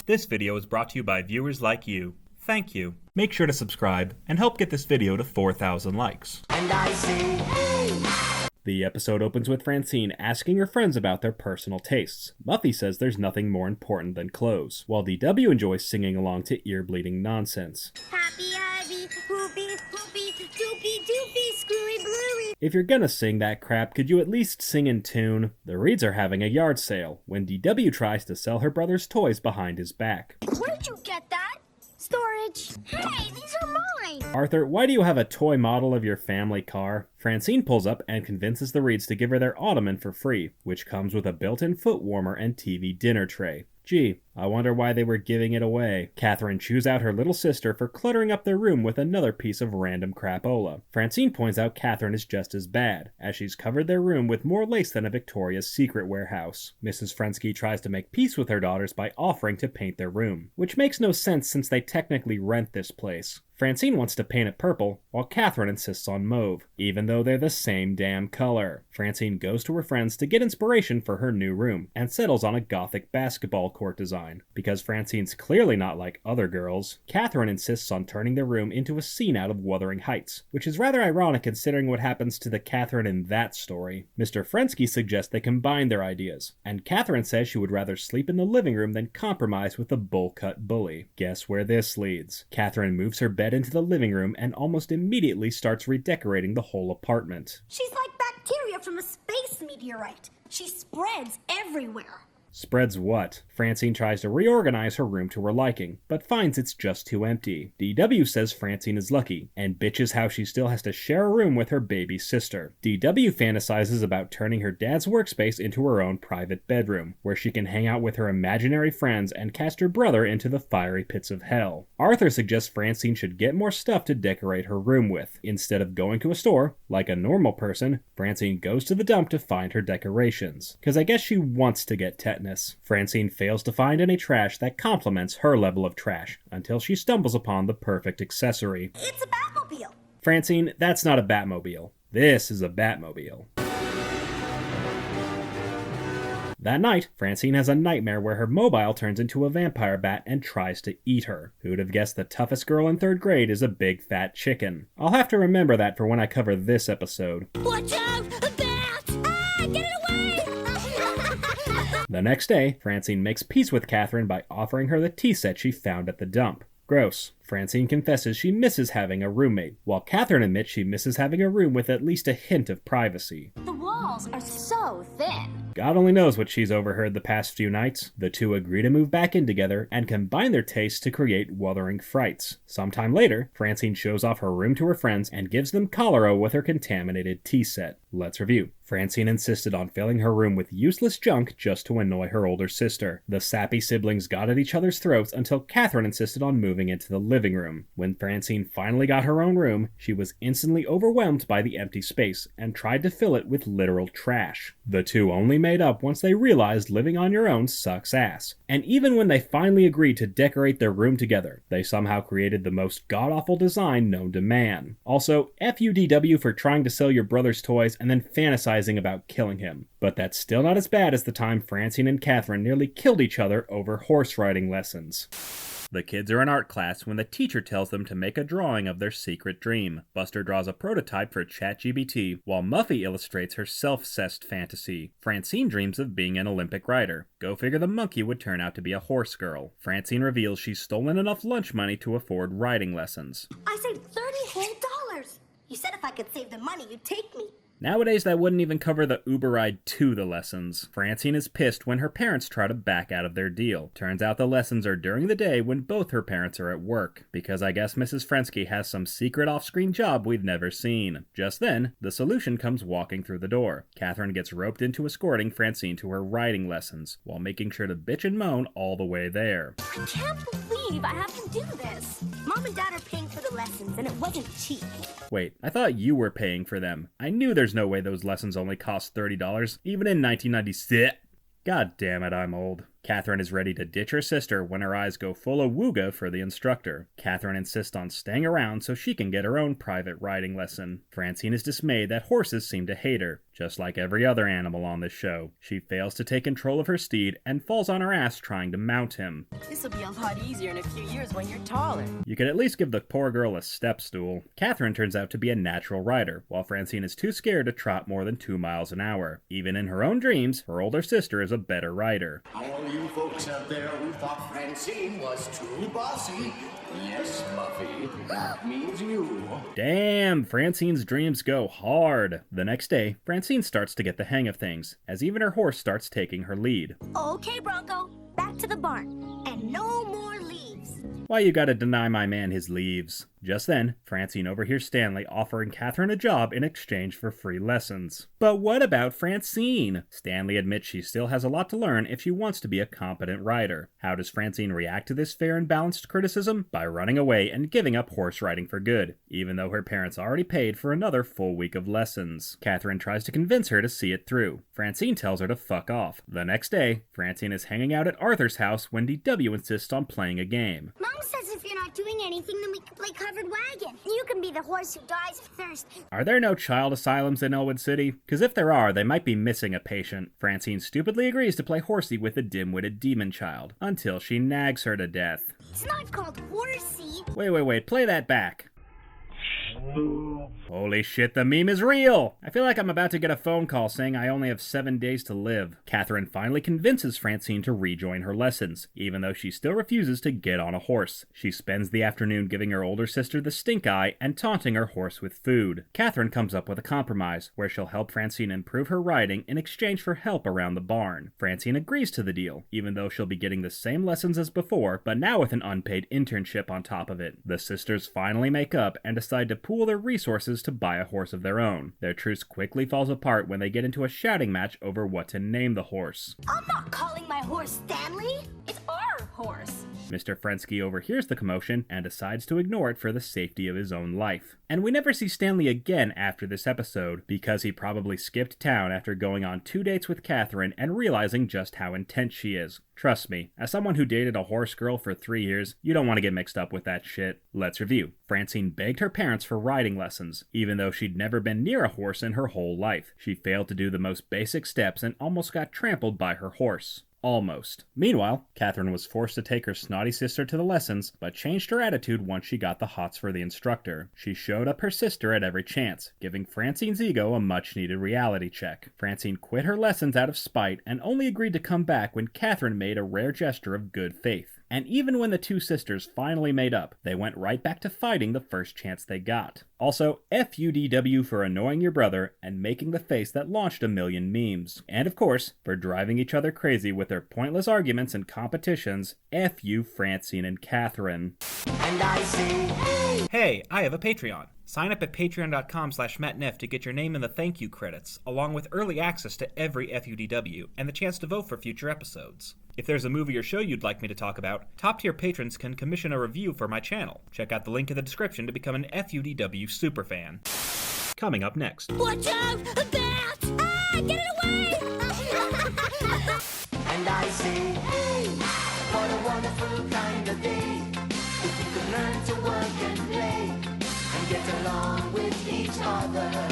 This video is brought to you by viewers like you. Thank you. Make sure to subscribe and help get this video to 4,000 likes. And I say, hey! The episode opens with Francine asking her friends about their personal tastes. Muffy says there's nothing more important than clothes, while DW enjoys singing along to ear-bleeding nonsense. Happy, happy, whoopee, whoopee, doopy, doopy, screwy, bluey. If you're gonna sing that crap, could you at least sing in tune? The Reeds are having a yard sale, when DW tries to sell her brother's toys behind his back. Where'd you get that? Storage. Hey, these are mine. Arthur, why do you have a toy model of your family car? Francine pulls up and convinces the Reeds to give her their ottoman for free, which comes with a built-in foot warmer and TV dinner tray. Gee, I wonder why they were giving it away. Catherine chews out her little sister for cluttering up their room with another piece of random crapola. Francine points out Catherine is just as bad, as she's covered their room with more lace than a Victoria's Secret warehouse. Mrs. Frensky tries to make peace with her daughters by offering to paint their room, which makes no sense since they technically rent this place. Francine wants to paint it purple, while Catherine insists on mauve, even though they're the same damn color. Francine goes to her friends to get inspiration for her new room, and settles on a gothic basketball court design. Because Francine's clearly not like other girls, Catherine insists on turning their room into a scene out of Wuthering Heights, which is rather ironic considering what happens to the Catherine in that story. Mr. Frensky suggests they combine their ideas, and Catherine says she would rather sleep in the living room than compromise with the bowl-cut bully. Guess where this leads? Catherine moves her bed into the living room and almost immediately starts redecorating the whole apartment. She's like bacteria from a space meteorite. She spreads everywhere. Spreads what? Francine tries to reorganize her room to her liking, but finds it's just too empty. DW says Francine is lucky, and bitches how she still has to share a room with her baby sister. DW fantasizes about turning her dad's workspace into her own private bedroom, where she can hang out with her imaginary friends and cast her brother into the fiery pits of hell. Arthur suggests Francine should get more stuff to decorate her room with. Instead of going to a store, like a normal person, Francine goes to the dump to find her decorations. Cause I guess she wants to get tetanus. Francine fails to find any trash that complements her level of trash, until she stumbles upon the perfect accessory. It's a Batmobile. Francine, that's not a Batmobile. This is a Batmobile. That night, Francine has a nightmare where her mobile turns into a vampire bat and tries to eat her. Who'd have guessed the toughest girl in 3rd grade is a big fat chicken? I'll have to remember that for when I cover this episode. Watch out! A bat! Ah, get it away! The next day, Francine makes peace with Catherine by offering her the tea set she found at the dump. Gross. Francine confesses she misses having a roommate, while Catherine admits she misses having a room with at least a hint of privacy. The walls are so thin. God only knows what she's overheard the past few nights. The two agree to move back in together and combine their tastes to create Wuthering Frights. Sometime later, Francine shows off her room to her friends and gives them cholera with her contaminated tea set. Let's review. Francine insisted on filling her room with useless junk just to annoy her older sister. The sappy siblings got at each other's throats until Catherine insisted on moving into the living room. When Francine finally got her own room, she was instantly overwhelmed by the empty space and tried to fill it with literal trash. The two only made up once they realized living on your own sucks ass. And even when they finally agreed to decorate their room together, they somehow created the most god-awful design known to man. Also, FUDW for trying to sell your brother's toys and then fantasizing about killing him. But that's still not as bad as the time Francine and Catherine nearly killed each other over horse riding lessons. The kids are in art class when the teacher tells them to make a drawing of their secret dream. Buster draws a prototype for ChatGPT, while Muffy illustrates her self-cessed fantasy. Francine dreams of being an Olympic rider. Go figure the monkey would turn out to be a horse girl. Francine reveals she's stolen enough lunch money to afford riding lessons. I saved $30 whole. You said if I could save the money, you'd take me. Nowadays, that wouldn't even cover the Uber ride to the lessons. Francine is pissed when her parents try to back out of their deal. Turns out the lessons are during the day when both her parents are at work, because I guess Mrs. Frensky has some secret off-screen job we've never seen. Just then, the solution comes walking through the door. Catherine gets roped into escorting Francine to her riding lessons, while making sure to bitch and moan all the way there. I can't believe I have to do this. Mom and Dad are paying for the lessons, and it wasn't cheap. Wait, I thought you were paying for them. I knew there's no way those lessons only cost $30, even in 1996. God damn it, I'm old. Catherine is ready to ditch her sister when her eyes go full of wooga for the instructor. Catherine insists on staying around so she can get her own private riding lesson. Francine is dismayed that horses seem to hate her. just like every other animal on this show. She fails to take control of her steed and falls on her ass trying to mount him. This'll be a lot easier in a few years when you're taller. You could at least give the poor girl a step stool. Catherine turns out to be a natural rider, while Francine is too scared to trot more than 2 miles an hour. Even in her own dreams, her older sister is a better rider. All you folks out there who thought Francine was too bossy, yes, Muffy, that means you. Damn, Francine's dreams go hard. The next day, Francine starts to get the hang of things, as even her horse starts taking her lead. Okay, Bronco, back to the barn. And no more leaves. Why you gotta deny my man his leaves? Just then, Francine overhears Stanley offering Catherine a job in exchange for free lessons. But what about Francine? Stanley admits she still has a lot to learn if she wants to be a competent rider. How does Francine react to this fair and balanced criticism? By running away and giving up horse riding for good, even though her parents already paid for another full week of lessons. Catherine tries to convince her to see it through. Francine tells her to fuck off. The next day, Francine is hanging out at Arthur's house when DW insists on playing a game. Mom says if you're not doing anything, then we can play covered wagon. You can be the horse who dies of thirst. Are there no child asylums in Elwood City? Because if there are, they might be missing a patient. Francine stupidly agrees to play horsey with the dim-witted demon child, until she nags her to death. It's not called horsey. Wait, play that back. Holy shit, the meme is real! I feel like I'm about to get a phone call saying I only have 7 days to live. Catherine finally convinces Francine to rejoin her lessons, even though she still refuses to get on a horse. She spends the afternoon giving her older sister the stink eye and taunting her horse with food. Catherine comes up with a compromise, where she'll help Francine improve her riding in exchange for help around the barn. Francine agrees to the deal, even though she'll be getting the same lessons as before, but now with an unpaid internship on top of it. The sisters finally make up and decide to pool their resources to buy a horse of their own. Their truce quickly falls apart when they get into a shouting match over what to name the horse. I'm not calling my horse Stanley. It's our horse. Mr. Frensky overhears the commotion and decides to ignore it for the safety of his own life. And we never see Stanley again after this episode, because he probably skipped town after going on 2 dates with Catherine and realizing just how intense she is. Trust me, as someone who dated a horse girl for 3 years, you don't want to get mixed up with that shit. Let's review. Francine begged her parents for riding lessons, even though she'd never been near a horse in her whole life. She failed to do the most basic steps and almost got trampled by her horse. Almost. Meanwhile, Catherine was forced to take her snotty sister to the lessons, but changed her attitude once she got the hots for the instructor. She showed up her sister at every chance, giving Francine's ego a much-needed reality check. Francine quit her lessons out of spite and only agreed to come back when Catherine made a rare gesture of good faith. And even when the two sisters finally made up, they went right back to fighting the first chance they got. Also, FUDW for annoying your brother and making the face that launched a million memes. And of course, for driving each other crazy with their pointless arguments and competitions, FU Francine and Catherine. And I say, hey! Hey, I have a Patreon. Sign up at patreon.com/mattneff to get your name in the thank you credits, along with early access to every FUDW and the chance to vote for future episodes. If there's a movie or show you'd like me to talk about, top-tier patrons can commission a review for my channel. Check out the link in the description to become an FUDW superfan. Coming up next. Watch out! A bat! Ah! Get it away! And I say, hey! What a wonderful kind of day. If you could learn to work and play and get along with each other.